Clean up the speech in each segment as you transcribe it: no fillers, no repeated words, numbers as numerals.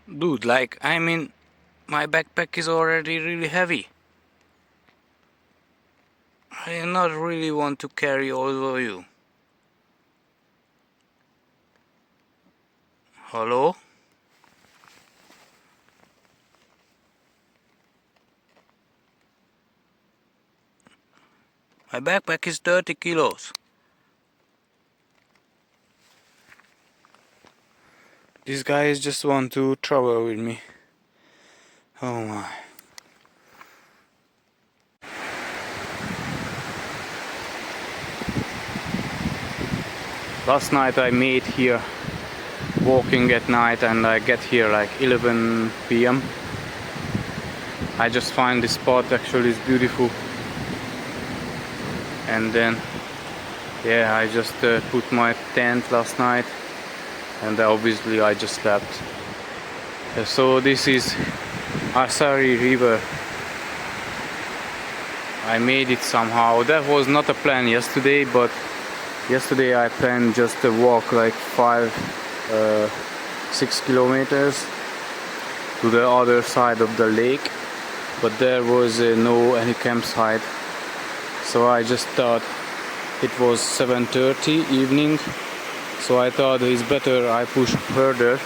Dude, like, I mean, my backpack is already really heavy. I do not really want to carry all of you. Hello? My backpack is 30 kilos. These guys just want to travel with me. Oh my. Last night I made here walking at night and I get here like 11 p.m. I just find this spot, actually it's beautiful. And then yeah, I just put my tent last night and obviously I just slept. So this is Asari River. I made it somehow. That was not a plan yesterday, but yesterday I planned just to walk like 6 kilometers to the other side of the lake, but there was no any campsite. So I just thought it was 7:30 evening, so I thought it's better I push further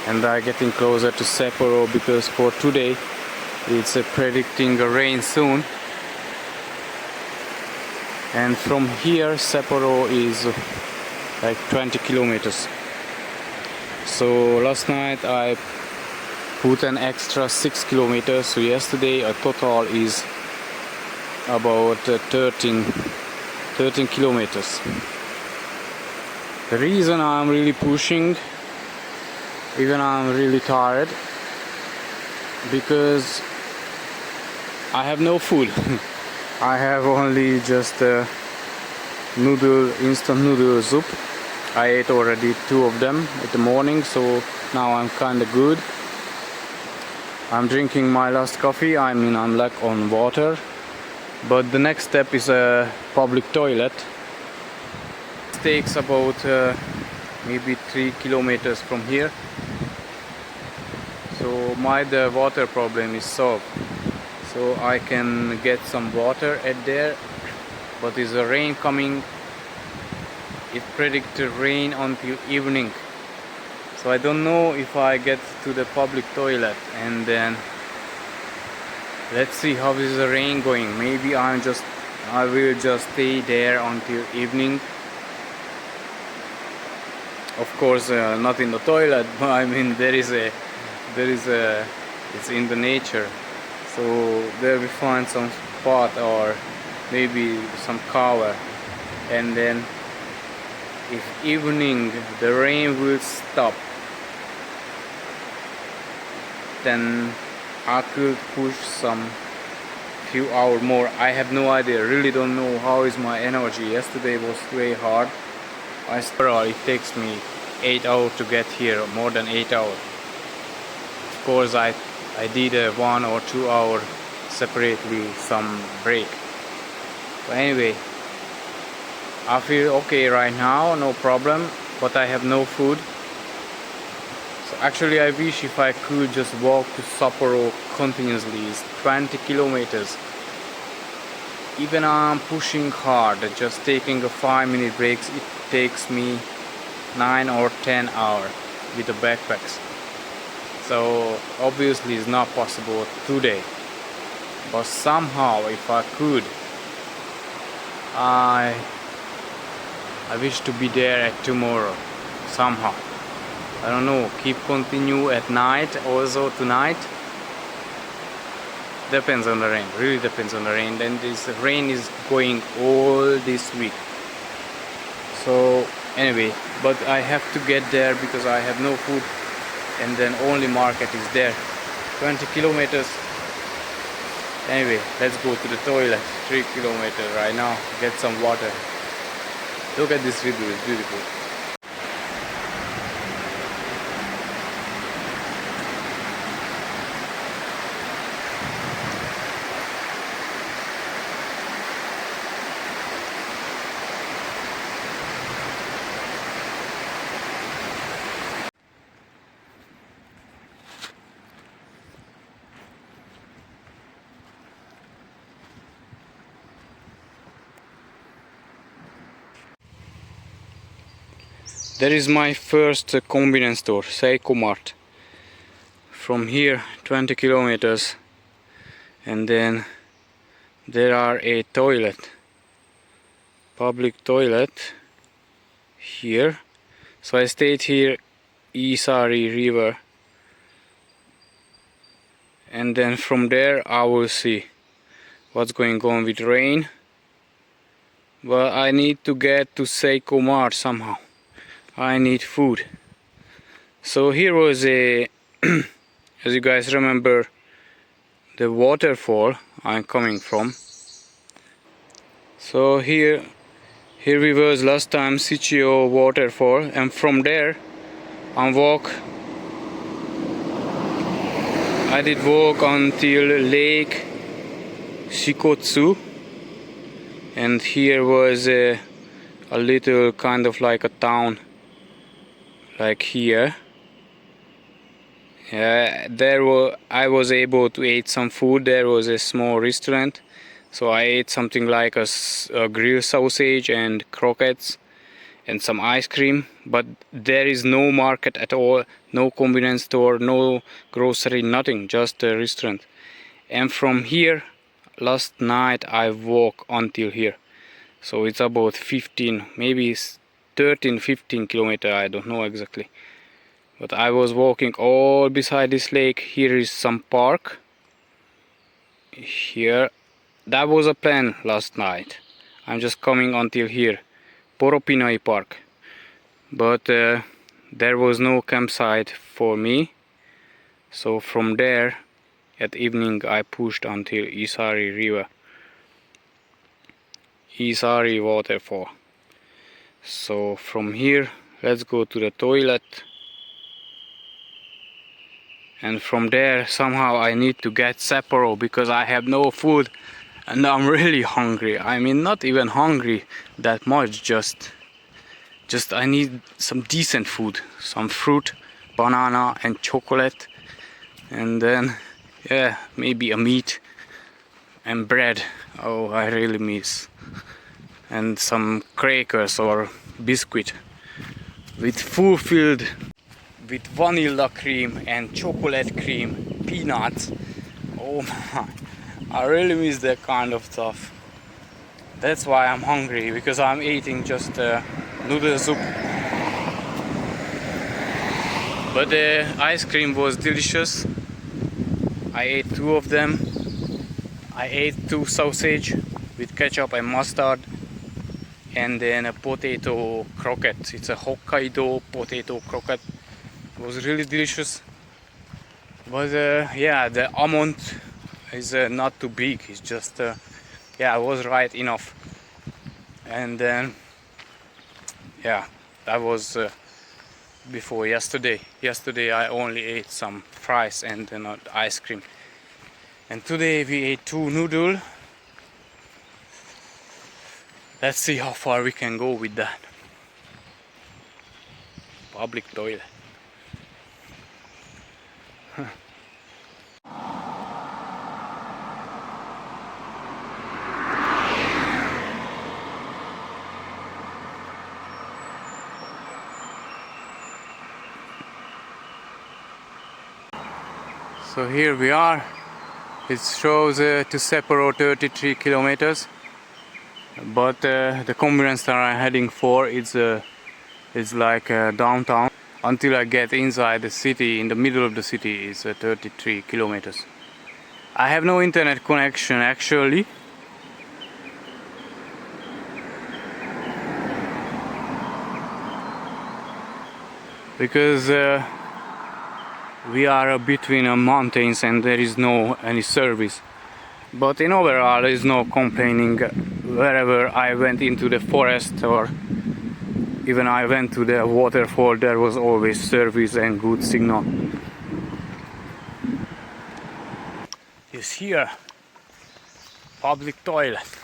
and I getting closer to Sapporo, because for today it's predicting a rain soon. And from here Sapporo is like 20 kilometers. So last night I put an extra 6 kilometers, so yesterday a total is about 13 kilometers. The reason I'm really pushing, even I'm really tired, because I have no food. I have only just instant noodle soup. I ate already 2 of them in the morning, so now I'm kinda good. I'm drinking my last coffee. I mean, I'm lack on water. But the next step is a public toilet. It takes about maybe 3 kilometers from here. So the water problem is solved. So I can get some water at there. But is the rain coming? It predicts rain until evening. So I don't know if I get to the public toilet, and then let's see how is the rain going. Maybe I will just stay there until evening. Of course, not in the toilet, but I mean it's in the nature. So there we find some spot or maybe some cover, and then if evening the rain will stop, then I could push some few hours more. I have no idea, really don't know how is my energy. Yesterday was very hard. It takes me 8 hours to get here, more than 8 hours. Of course I did a 1 or 2 hour separately some break. But anyway, I feel okay right now, no problem, but I have no food. So actually I wish if I could just walk to Sapporo continuously. It's 20 kilometers. Even I'm pushing hard, just taking a 5-minute breaks, it takes me 9 or 10 hours with the backpacks. So obviously it's not possible today. But somehow if I could, I wish to be there at tomorrow somehow. I don't know, continue at night also tonight. Depends on the rain, really depends on the rain. Then this rain is going all this week. So anyway, but I have to get there because I have no food, and then only market is there. 20 kilometers. Anyway, let's go to the toilet. 3 kilometers right now, get some water. Look at this video, it's beautiful. There is my first convenience store, Seiko Mart. From here 20 kilometers, and then there are a toilet, public toilet here. So I stayed here, Isari River, and then from there I will see what's going on with rain. But I need to get to Seiko Mart somehow. I need food. So here was a as you guys remember, the waterfall I'm coming from. So here we was last time, Sichio waterfall, and from there I did walk until Lake Shikotsu, and here was a little kind of like a town, like here. I was able to eat some food. There was a small restaurant, so I ate something like a grilled sausage and croquettes and some ice cream. But there is no market at all, no convenience store, no grocery, nothing, just a restaurant. And from here, last night I walked until here, so it's about 15, maybe 13-15 kilometers, I don't know exactly. But I was walking all beside this lake. Here is some park. Here, that was a plan last night. I'm just coming until here, Poropinai Park. But there was no campsite for me. So from there, at evening, I pushed until Isari River, Isari waterfall. So from here, let's go to the toilet. And from there somehow I need to get Sapporo because I have no food and I'm really hungry. I mean, not even hungry that much, just I need some decent food, some fruit, banana and chocolate, and then yeah, maybe a meat and bread. Oh, I really miss. And some crackers or biscuit with fulfilled with vanilla cream and chocolate cream, peanuts. Oh my, I really miss that kind of stuff. That's why I'm hungry, because I'm eating just noodle soup. But the ice cream was delicious. I ate 2 of them. I ate 2 sausage with ketchup and mustard, and then a potato croquette. It's a Hokkaido potato croquette. It was really delicious. But yeah, the amount is not too big. It's just yeah, it was right enough. And then yeah, that was before yesterday. Yesterday I only ate some fries and ice cream. And today we ate 2 noodles. Let's see how far we can go with that. Public toilet. So here we are. It shows to Sapporo 33 kilometers, but the convenience that I'm heading for is like downtown. Until I get inside the city, in the middle of the city, is 33 kilometers. I have no internet connection actually. Because we are between mountains and there is no any service. But in overall there is no complaining. Wherever I went into the forest or even I went to the waterfall, there was always service and good signal. Is here public toilet.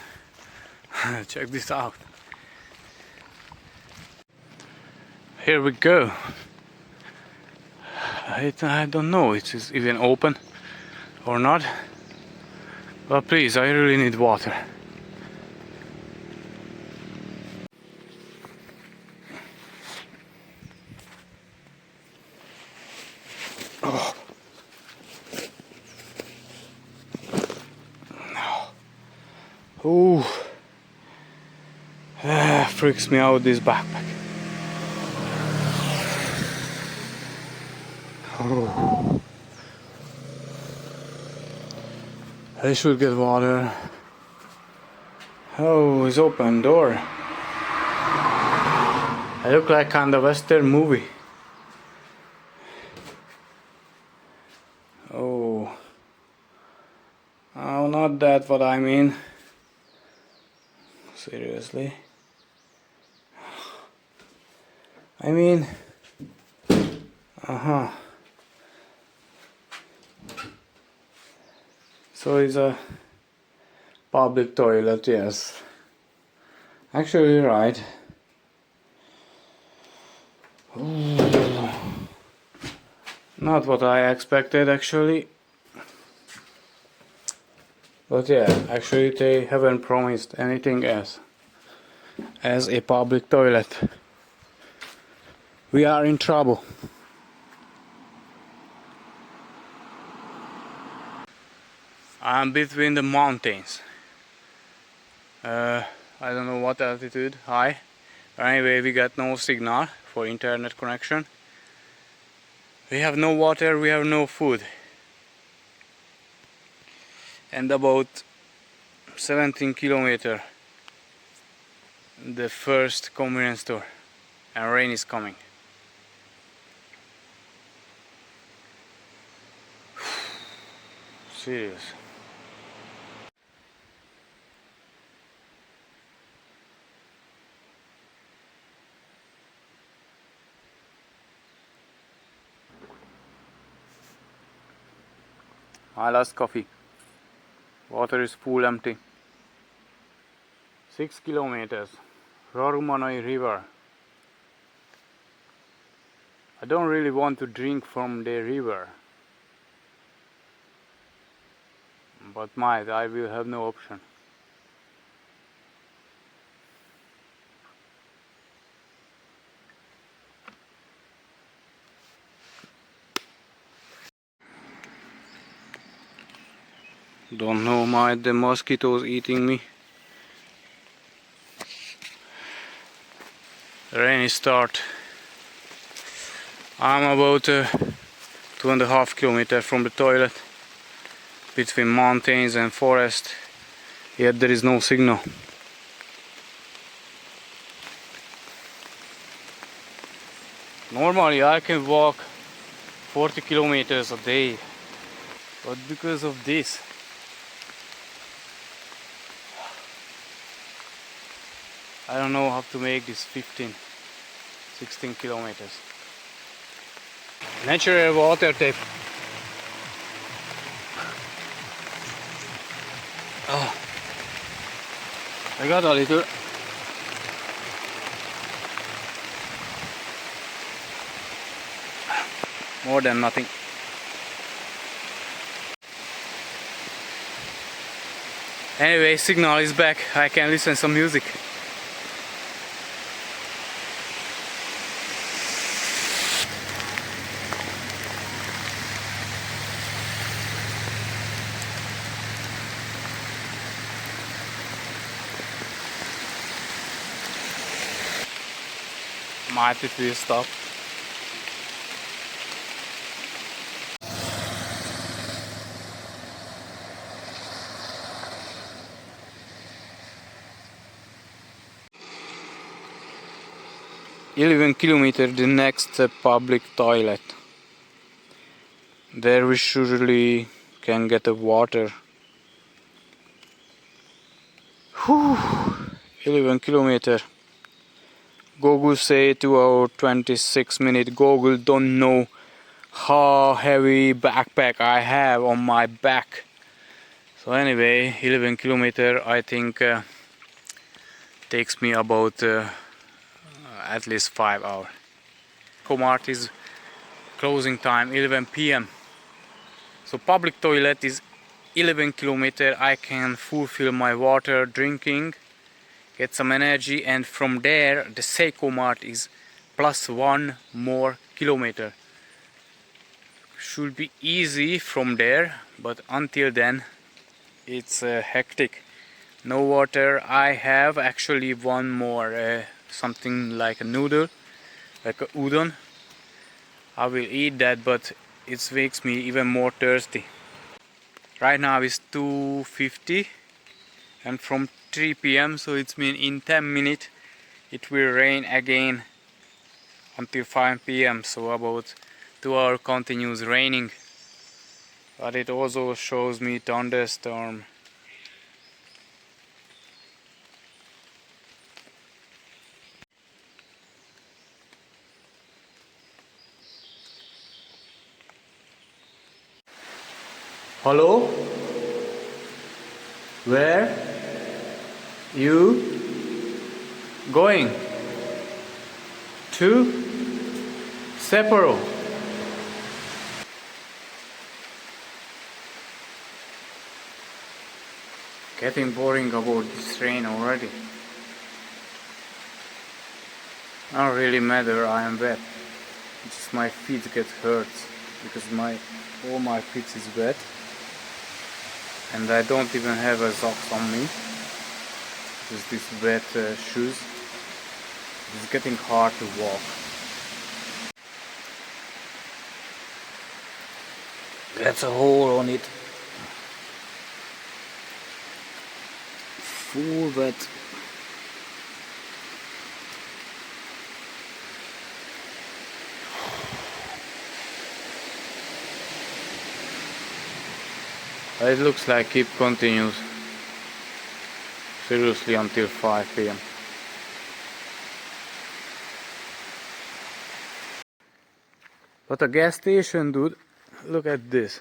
Check this out. Here we go. I don't know if it's even open or not, but please, I really need water. Oh. Ooh. Freaks me out, this backpack. Oh. I should get water. Oh, it's open door. I look like kind of Western movie. Oh. Oh, not that what I mean. Seriously. I mean, so it's a public toilet, yes. Actually, you're right. Ooh. Not what I expected, actually. But yeah, actually they haven't promised anything else as a public toilet. We are in trouble. I'm between the mountains. I don't know what altitude, high. But anyway, we got no signal for internet connection. We have no water, we have no food. And about 17 kilometers the first convenience store, and rain is coming. Serious. I lost coffee. Water is full empty. 6 kilometers. Rorumanai River. I don't really want to drink from the river. But I will have no option. Don't know, the mosquitoes eating me. Rain start. I'm about 2.5 kilometers from the toilet, between mountains and forest, yet there is no signal. Normally I can walk 40 kilometers a day, but because of this, I don't know how to make this 15, 16 kilometers. Natural water tape. Oh, I got a little. More than nothing. Anyway, signal is back. I can listen some music. Might it will stop. "11 kilometers the next public toilet. There we surely can get a water." Whew. 11 kilometers. Google say 2 hours 26 minutes. Google don't know how heavy backpack I have on my back. So anyway, 11 kilometers I think takes me about at least 5 hours. Comart is closing time 11 p.m. So public toilet is 11 kilometers. I can fulfill my water drinking, get some energy, and from there the Seiko Mart is plus 1 more kilometer. should be easy from there, but until then it's hectic. No water. I have actually one more something like a noodle, like a udon. I will eat that, but it makes me even more thirsty. Right now it's 2:50 and from 3 p.m. so it's mean in 10 minutes it will rain again until 5 p.m. so about 2 hours continuous raining, but it also shows me thunderstorm. Hello? Where you going? To Sapporo. Getting boring about this rain already. Not really matter, I am wet. Just my feet get hurt because all my feet is wet. And I don't even have a socks on me. Just these wet shoes. It's getting hard to walk. Gets a hole on it. Full wet. It looks like it continues seriously until 5 p.m. What a gas station, dude. Look at this.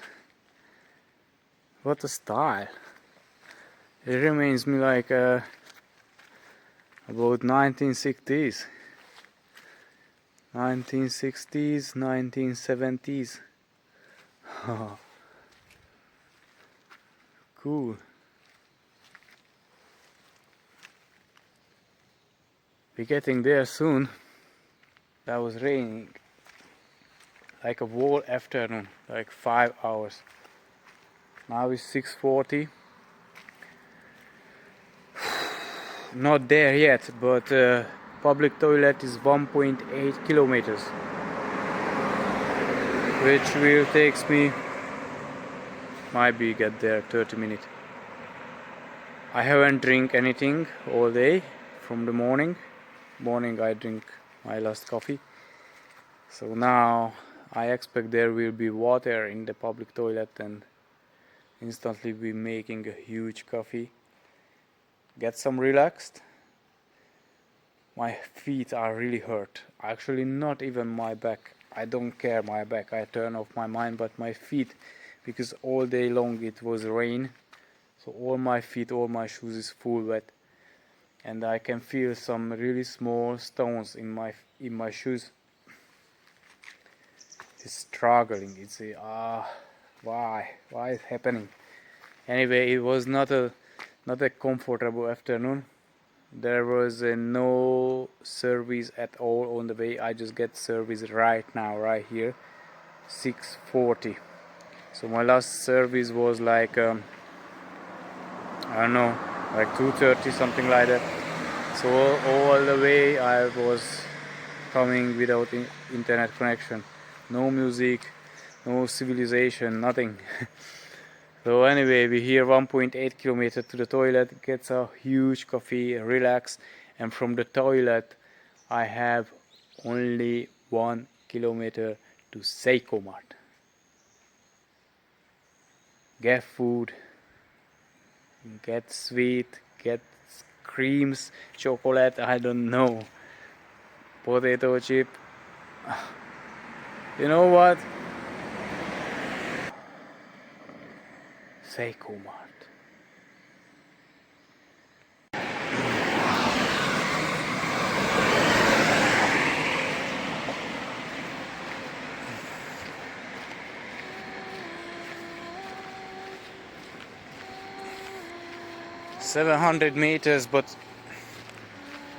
What a style. It reminds me like about 1960s. 1960s, 1970s. Cool. We're getting there soon. That was raining like a whole afternoon, like 5 hours. Now it's 6:40. Not there yet, but public toilet is 1.8 kilometers, which will takes me, might be get there 30 minutes. I haven't drink anything all day from the morning. I drink my last coffee. So now I expect there will be water in the public toilet and instantly be making a huge coffee. Get some relaxed. My feet are really hurt. Actually not even my back. I don't care my back. I turn off my mind, but my feet, because all day long it was rain. So all my feet, all my shoes is full wet. And I can feel some really small stones in my shoes. It's struggling. It's why is happening? Anyway, it was not a comfortable afternoon. There was no service at all on the way. I just get service right now, right here, 6:40. So my last service was like I don't know, like 2:30, something like that. So all the way I was coming without internet connection, no music, no civilization, nothing. So anyway, we here 1.8 kilometers to the toilet, gets a huge coffee, relax, and from the toilet I have only 1 kilometer to Seiko Mart. Get food, get sweet, get creams, chocolate, I don't know, potato chip. You know what? Seiko Mart. $700 meters, but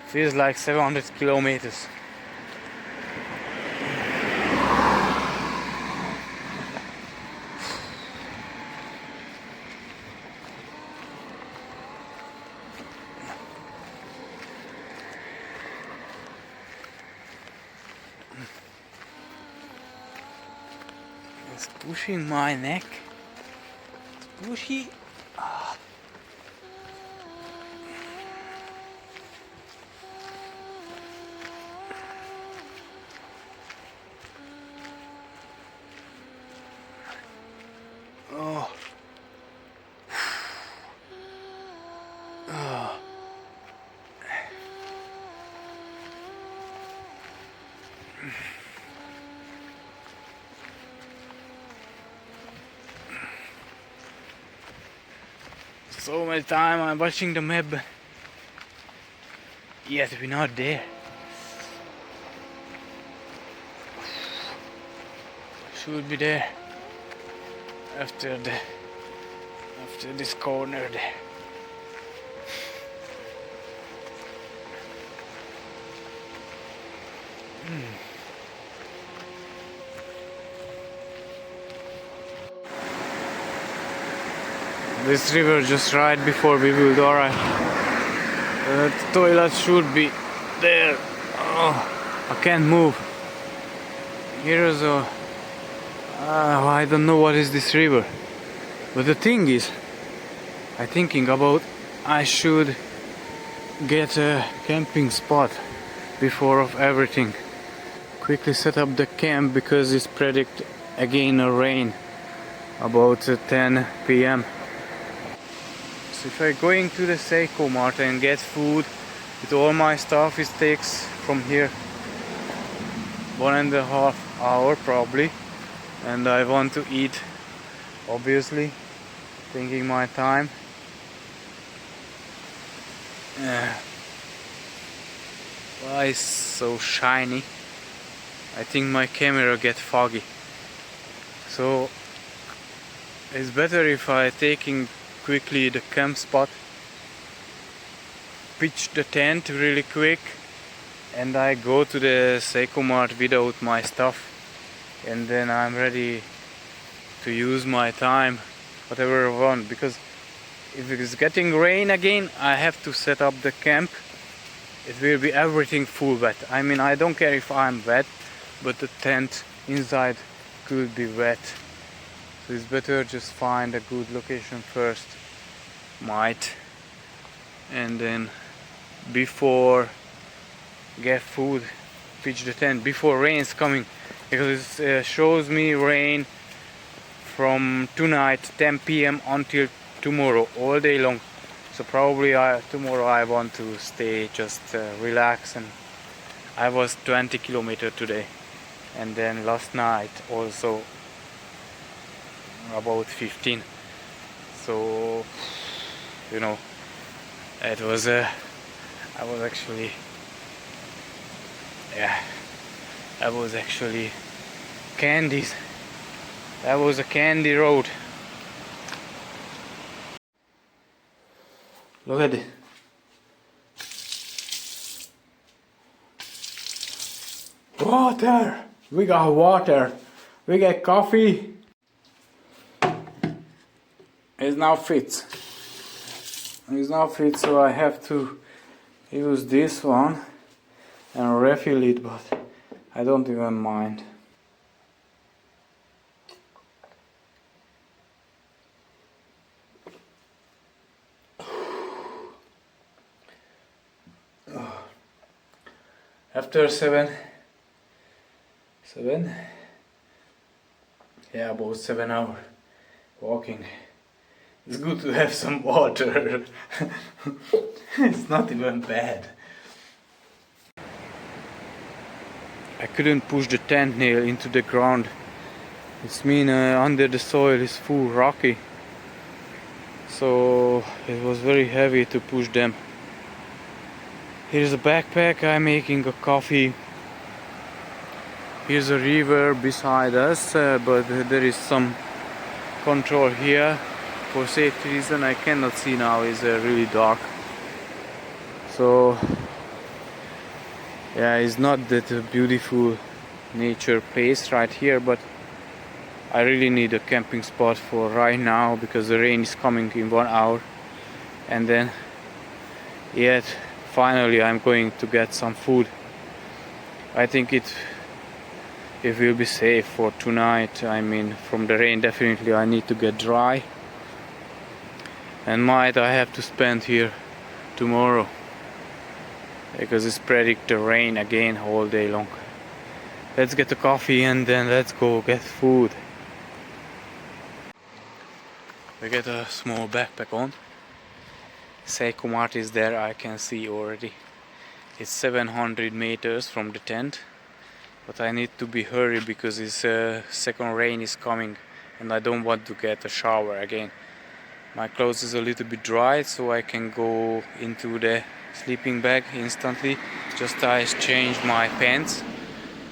feels like 700 kilometers. It's pushing my neck. It's pushy. Oh. Oh. So much time I'm watching the map, yet we're not there. Should be there after this corner there. This river just right before we will arrive. The toilet should be there. Oh, I can't move. Here's a... I don't know what is this river. But the thing is, I'm thinking about I should get a camping spot before of everything. Quickly set up the camp because it's predict again a rain about 10 p.m. So if I'm going to the Seiko Mart and get food with all my stuff, it takes from here 1.5 hours probably, and I want to eat, obviously, taking my time. Why is so shiny? I think my camera gets foggy, so it's better if I taking quickly the camp spot, pitch the tent really quick, and I go to the Seiko Mart without my stuff, and then I'm ready to use my time whatever I want, because if it's getting rain again I have to set up the camp. It will be everything full wet. I mean, I don't care if I'm wet, but the tent inside could be wet. So it's better just find a good location first, and then before get food, pitch the tent before rain is coming, because it shows me rain from tonight 10 p.m. until tomorrow all day long. So probably tomorrow I want to stay, just relax, and I was 20 kilometers today, and then last night also about 15. So you know, it was I was actually candies. That was a candy road. Look at it. Water! We got water. We got coffee. It's now fit. It's now fit, so I have to use this one and refill it, but I don't even mind. After about 7 hours walking, it's good to have some water. It's not even bad. I couldn't push the tent nail into the ground. It's mean under the soil is full rocky, so it was very heavy to push them. Here's a backpack. I'm making a coffee. Here's a river beside us, but there is some control here for safety reason. I cannot see now, it's really dark. So yeah, it's not that a beautiful nature place right here, but I really need a camping spot for right now because the rain is coming in 1 hour, and then yet finally I'm going to get some food. I think it it will be safe for tonight. I mean, from the rain definitely I need to get dry, and might I have to spend here tomorrow because it's predicted rain again all day long. Let's get a coffee and then let's go get food. We get a small backpack on. Seiko Mart is there, I can see already. It's 700 meters from the tent, but I need to be hurry because this second rain is coming and I don't want to get a shower again. My clothes is a little bit dry, so I can go into the sleeping bag instantly. Just I change my pants.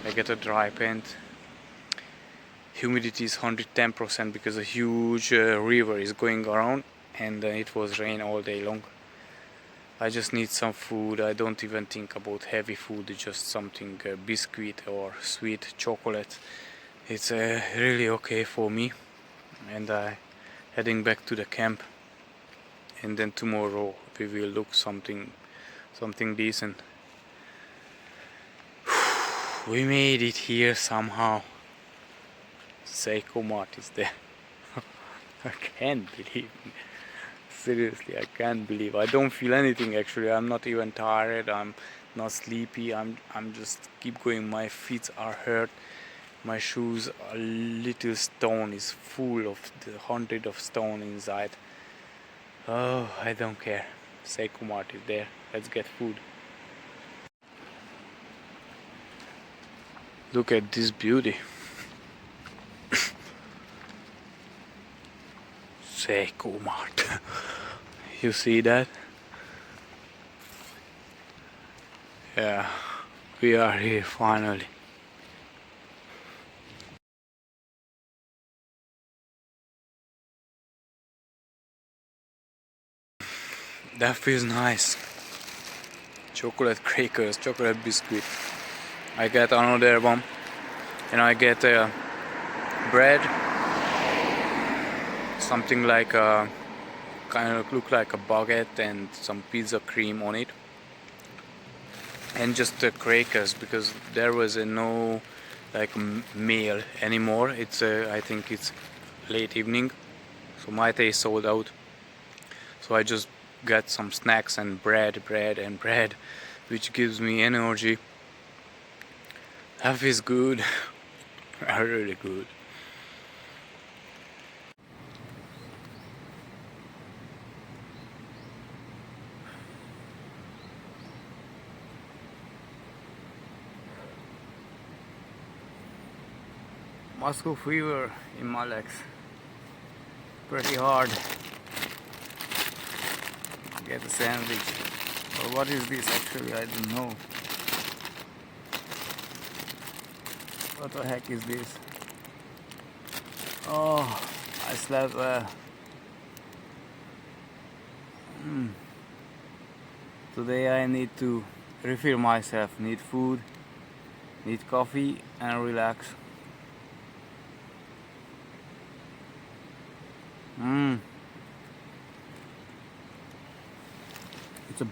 I get a dry pant. Humidity is 110% because a huge river is going around, and it was rain all day long. I just need some food. I don't even think about heavy food, just something biscuit or sweet chocolate. It's really okay for me, and I heading back to the camp, and then tomorrow we will look something decent. We made it here somehow. Seiko Mart is there. I can't believe it. Seriously, I can't believe. I don't feel anything actually. I'm not even tired. I'm not sleepy. I'm just keep going. My feet are hurt. My shoes, a little stone is full of the 100 of stone inside. Oh, I don't care. Seiko Mart is there. Let's get food. Look at this beauty. Seiko Mart. You see that? Yeah, we are here finally. That feels nice. Chocolate crackers, chocolate biscuit. I get another one, and I get bread, something like a kind of look like a baguette and some pizza cream on it, and just the crackers because there was no like meal anymore. It's I think it's late evening, so my day sold out. So I just got some snacks and bread, which gives me energy. That is good. Really good. Moscow fever in my legs. Pretty hard. Get a sandwich. Or what is this actually? I don't know. What the heck is this? Oh, I slept Today I need to refill myself. Need food, need coffee, and relax. It's a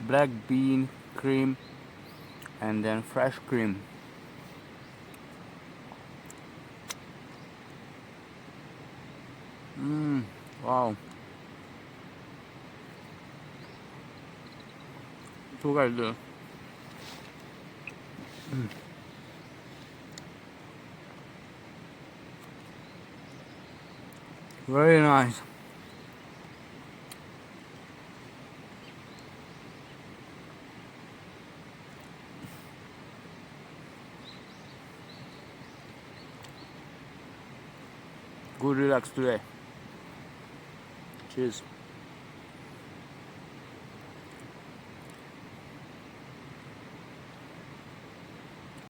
black bean cream and then fresh cream. Wow. Together. Very nice. Good relax today. Cheers.